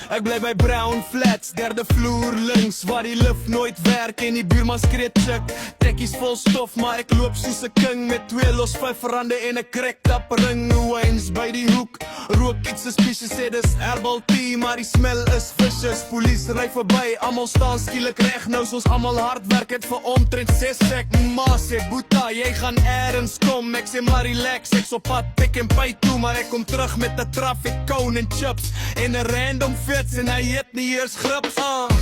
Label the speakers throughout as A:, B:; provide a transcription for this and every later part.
A: Ek bly by Brown Flats, derde vloer links, waar die lift nooit werk en die buurman skree chick. Tekkies vol stof, maar ek loop soos 'n king met 2 los R5 en 'n cracked up ring. Waynes by die hoek, rook iets suspicious, sê dis herbal tea, maar die smell is vicious. Police ry verby, almal staan skielik reg, nou soos almal hard werk het vir omtrent 6 sek. Ma sê, Boeta, jy gaan ergens kom, ek sê maar relax, ek's op pad Pick n Pay toe, maar ek kom terug met 'n traffic cone en chips en 'n random fits en hy het nie eers grips.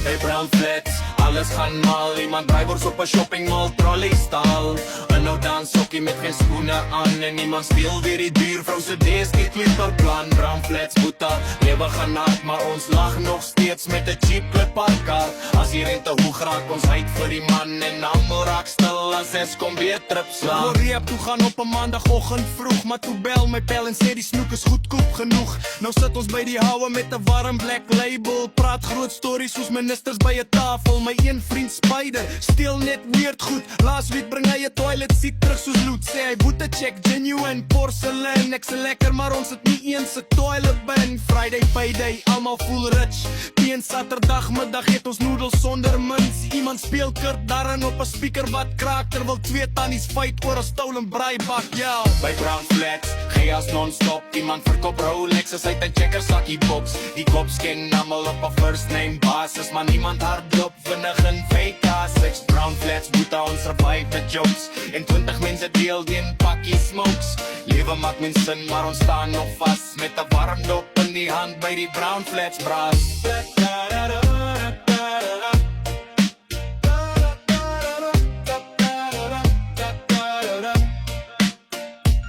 A: Hey Brown Flats, alles gaan mal, iemand drywers op 'n shopping mall trolley stal. En nou dan sokkie met geen skoene aan en iemand steel weer die buurvrou se deeskie klipperplan. Brown Flats, Boeta, lewe gaan hard, maar ons lag nog steeds met 'n cheap klipparkar. As die rente hoog raak, ons uit vir die man en almal raak stil as 6 kom weer trip slaan. Voor reep toe gaan op 'n maandagoggend vroeg, maar toe bel my pel en sê die snoek is goedkoop genoeg. Nou sit ons by die houe met 'n warm black label, praat groot stories soos ministers by 'n tafel. My een vriend Spider, steel net weird goed. Laas week bring hy 'n toilet seat terug soos loot, sê hy Boeta check genuine porcelain. Ek sê lekker, maar ons het nie eens 'n toilet bin. Friday payday, almal voel rich. Teen Saterdagmiddag het ons noedels sonder mints. Iemand speel Kurt Darren op 'n speaker wat kraak, terwyl 2 tannies fight oor 'n stolen braaibak. Ja, by Brown Flats, chaos non-stop. Iemand verkoop Rolexes uit 'n checker sakkie box. Die cops ken almal op 'n first name basis, maar niemand hardloop vinnig in fake cars. Brown Flats, Boeta, ons survive met jokes en 20 mense deel die 'n pakkie smokes. Lewe maak min sin, maar ons staan nog vas met 'n warm dop in die hand by die Brown Flats braas.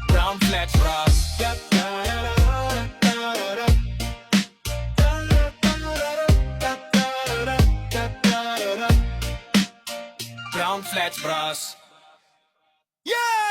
A: Brown Flats braas. Brown Flats braas. Yeah!